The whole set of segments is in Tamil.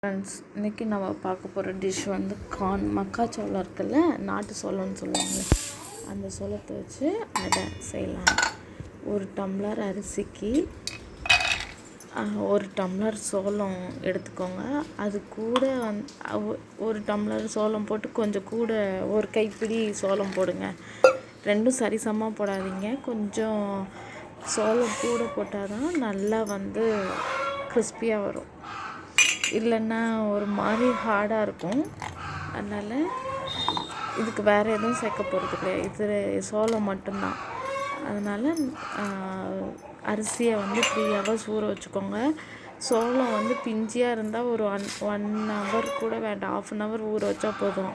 ஃப்ரெண்ட்ஸ், இன்றைக்கி நம்ம பார்க்க போகிற டிஷ் வந்து மக்காச்சோளம் இருக்குல்ல, நாட்டு சோளம்னு சொல்லுவாங்க. அந்த சோளத்தை வச்சு அடை செய்யலாம். ஒரு டம்ளர் அரிசிக்கு 1 டம்ளர் சோளம் எடுத்துக்கோங்க. அது கூட ஒரு டம்ளர் சோளம் போட்டு கொஞ்சம் கூட ஒரு கைப்பிடி சோளம் போடுங்க. ரெண்டும் சரிசமமாக போடாதீங்க. கொஞ்சம் சோளம் கூட போட்டால் தான் நல்லா கிறிஸ்பியாக வரும். இல்லைன்னா ஒரு மாதிரி ஹார்டாக இருக்கும். அதனால் இதுக்கு வேறு எதுவும் சேர்க்க போகிறது கிடையாது. இது சோளம் மட்டும்தான். அதனால் அரிசியை 3 hours ஊற வச்சுக்கோங்க. சோளம் பிஞ்சியாக இருந்தால் ஒரு 1 hour கூட வேண்டாம், 1/2 hour ஊற வச்சா போதும்.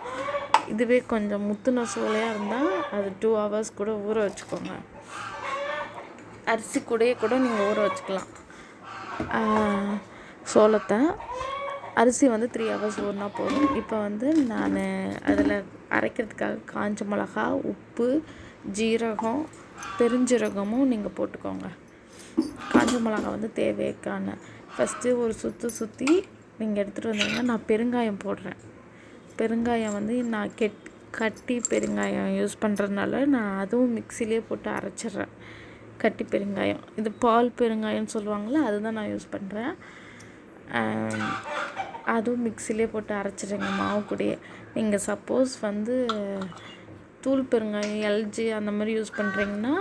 இதுவே கொஞ்சம் முத்துன சோளையாக இருந்தால் அது 2 hours கூட ஊற வச்சுக்கோங்க. அரிசி கூட நீங்கள் ஊற வச்சுக்கலாம். சோளத்தை அரிசி 3 hours ஊறினா போதும். இப்போ நான் அதில் அரைக்கிறதுக்காக காஞ்ச மிளகா, உப்பு, ஜீரகம், பெருஞ்சீரகமும் நீங்கள் போட்டுக்கோங்க. காஞ்ச மிளகா தேவைக்கான ஃபஸ்ட்டு ஒரு சுற்றி நீங்கள் எடுத்துகிட்டு வந்தீங்கன்னா நான் பெருங்காயம் போடுறேன். பெருங்காயம் நான் கட்டி பெருங்காயம் யூஸ் பண்ணுறதுனால நான் அதுவும் மிக்சிலே போட்டு அரைச்சிட்றேன். கட்டி பெருங்காயம், இது பால் பெருங்காயம்னு சொல்லுவாங்கள்ல, அதுதான் நான் யூஸ் பண்ணுறேன். அதுவும் மிக்சிலே போட்டு அரைச்சிடுங்க மாவு கூடயே. நீங்கள் சப்போஸ் தூள் பெருங்காயம் எல்ஜி அந்த மாதிரி யூஸ் பண்ணுறீங்கன்னா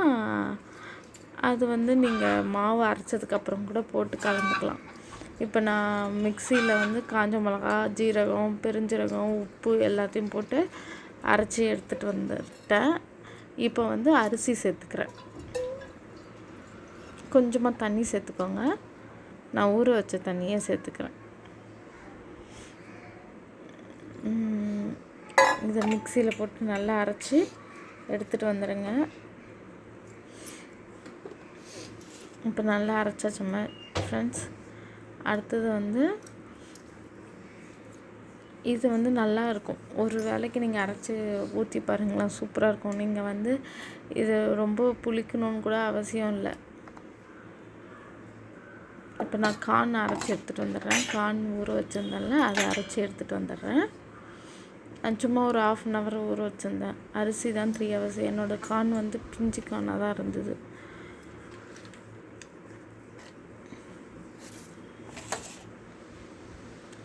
அது நீங்கள் மாவு அரைச்சதுக்கப்புறம் கூட போட்டு கலந்துக்கலாம். இப்போ நான் மிக்சியில் காஞ்ச மிளகா, ஜீரகம், பெருஞ்சீரகம், உப்பு எல்லாத்தையும் போட்டு அரைச்சி எடுத்துகிட்டு வந்துட்டேன். இப்போ அரிசி சேர்த்துக்கிறேன். கொஞ்சமாக தண்ணி சேர்த்துக்கோங்க. நான் ஊற வச்ச தண்ணியை சேர்த்துக்கிறேன். இதை மிக்சியில் போட்டு நல்லா அரைச்சி எடுத்துகிட்டு வந்துடுங்க. இப்போ நல்லா அரைச்சாச்சுமே ஃப்ரெண்ட்ஸ். அடுத்தது இது நல்லா இருக்கும். ஒரு வேளைக்கு நீங்கள் அரைச்சி ஊற்றி பாருங்களேன், சூப்பராக இருக்கும். நீங்கள் இது ரொம்ப புளிக்கணும்னு கூட அவசியம் இல்லை. இப்போ நான் கார்ன் அரைச்சி எடுத்துகிட்டு வந்துடுறேன். கார்ன் ஊற வச்சுருந்தேன்ல, அதை அரைச்சி எடுத்துகிட்டு வந்துடுறேன். நான் சும்மா ஒரு 1/2 hour ஊற வச்சுருந்தேன். அரிசி தான் 3 hours. என்னோடய கார்ன் பிஞ்சு கார்னாக தான் இருந்தது.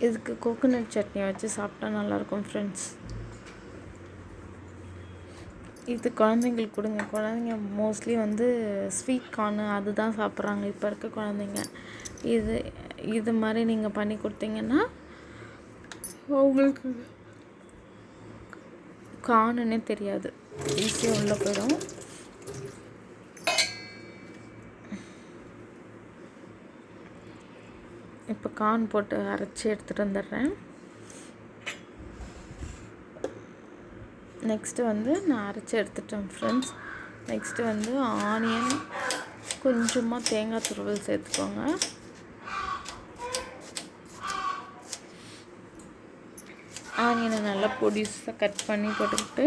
இதுக்கு கோகோனட் சட்னி வச்சு சாப்பிட்டா நல்லாயிருக்கும் ஃப்ரெண்ட்ஸ். இது குழந்தைங்களுக்கு கொடுங்க. குழந்தைங்க மோஸ்ட்லி ஸ்வீட் கார்னு அதுதான் சாப்பிட்றாங்க இப்போ இருக்க குழந்தைங்க. இது மாதிரி நீங்கள் பண்ணி கொடுத்தீங்கன்னா அவங்களுக்கு கார்னுன்னே தெரியாது, ஈஸியாக உள்ளே போயிடும். இப்போ கார்ன் போட்டு அரைச்சி எடுத்துகிட்டு வந்துடுறேன். நெக்ஸ்ட்டு நான் அரைச்சி எடுத்துட்டேன் ஃப்ரெண்ட்ஸ். நெக்ஸ்ட்டு ஆனியன், கொஞ்சமாக தேங்காய் துருவல் சேர்த்துக்கோங்க. ஆனியனை நல்லா பொடிசாக கட் பண்ணி போட்டுக்கிட்டு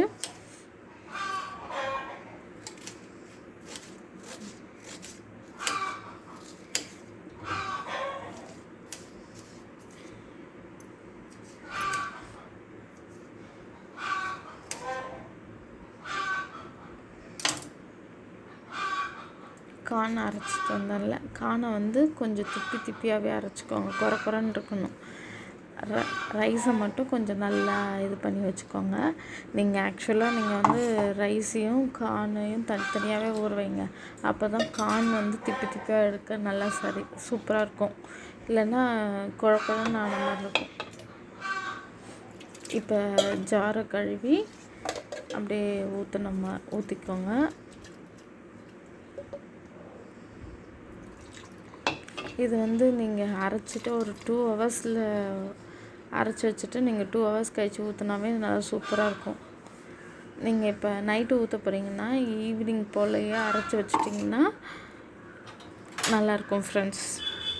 கார்ன் அரைச்சிட்டு வந்தால கார்னை கொஞ்சம் திப்பியாகவே அரைச்சிக்கோங்க. குறன்னு இருக்கணும். ரைஸை மட்டும் கொஞ்சம் நல்லா இது பண்ணி வச்சுக்கோங்க. நீங்கள் ஆக்சுவலாக ரைஸையும் கார்னையும் தனித்தனியாகவே ஊற வைங்க. அப்போ தான் கார்ன் திப்பியாக எடுக்க நல்லா சூப்பராக இருக்கும். இல்லைன்னா குழன்னு ஆன மாதிரி இருக்கும். இப்போ ஜாரை கழுவி அப்படியே ஊற்றிக்கோங்க. இது நீங்கள் அரைச்சிட்டு ஒரு 2 hours அரைச்சி வச்சுட்டு நீங்கள் 2 hours கழித்து ஊற்றினாவே நல்லா சூப்பராக இருக்கும். நீங்கள் இப்போ நைட்டு ஊற்ற போகிறீங்கன்னா ஈவினிங் போலையே அரைச்சி வச்சிட்டிங்கன்னா நல்லாயிருக்கும் ஃப்ரெண்ட்ஸ்.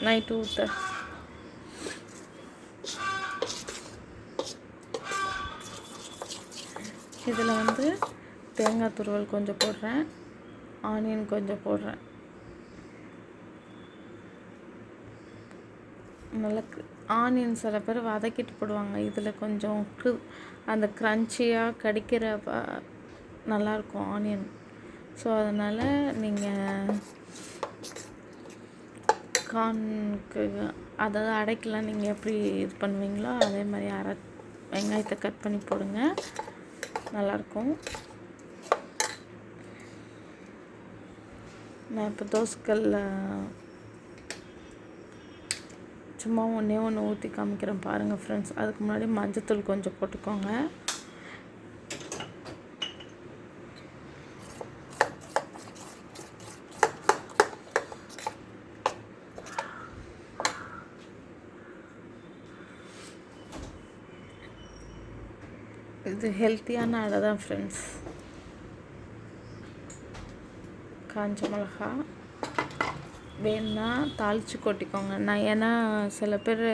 நைட்டு ஊற்ற இதில் தேங்காய் துருவல் கொஞ்சம் போடுறேன், ஆனியன் கொஞ்சம் போடுறேன். நல்லா ஆனியன் சில பேர் வதக்கிட்டு போடுவாங்க. இதில் கொஞ்சம் அந்த க்ரன்ச்சியாக கடிக்கிறப்ப நல்லாயிருக்கும் ஆனியன். ஸோ அதனால் நீங்கள் கார்னுக்கு அதாவது அடைக்கலாம் நீங்கள் எப்படி இது பண்ணுவீங்களோ அதே மாதிரி வெங்காயத்தை கட் பண்ணி போடுங்க, நல்லாயிருக்கும். நான் இப்போ தோசைக்கல்ல சும்மா ஒன்று ஊற்றி காமிக்கிறேன் பாருங்கள் ஃப்ரெண்ட்ஸ். அதுக்கு முன்னாடி மஞ்சத்தூள் கொஞ்சம் போட்டுக்கோங்க. இது ஹெல்த்தியான அடை தான் ஃப்ரெண்ட்ஸ். காஞ்ச மிளகா வேணுன்னா தாளித்து கொட்டிக்கோங்க. நான் ஏன்னா சில பேர்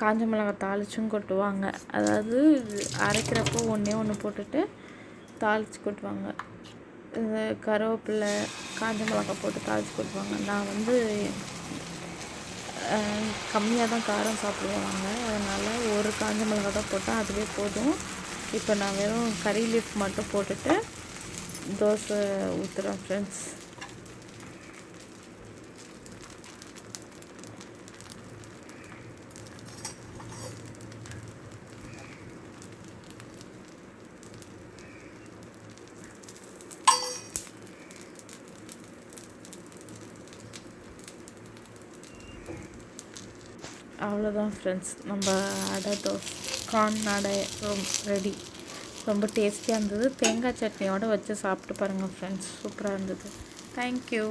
காஞ்ச மிளகா தாளிச்சும் கொட்டுவாங்க. அதாவது அரைக்கிறப்போ ஒன்று போட்டுட்டு தாளித்து கொட்டுவாங்க. இந்த கருவேப்பிலை காஞ்ச மிளகா போட்டு தாளித்து கொட்டுவாங்க. நான் வந்து கம்மியாக தான் காரம் சாப்பிடுவாங்க, அதனால் ஒரு காஞ்ச மிளகா தான் போட்டால் அதுவே போதும். இப்போ நான் வெறும் கறி லீஃப் மட்டும் போட்டுட்டு தோசை ஊற்றுறேன் ஃப்ரெண்ட்ஸ். அவ்வளோதான் ஃப்ரெண்ட்ஸ், நம்ம அடை கார்ன் அடை ரெடி. ரொம்ப டேஸ்டியாக இருந்தது. தேங்காய் சட்னியோடு வச்சு சாப்பிட்டு பாருங்கள் ஃப்ரெண்ட்ஸ், சூப்பராக இருந்தது. தேங்க்யூ.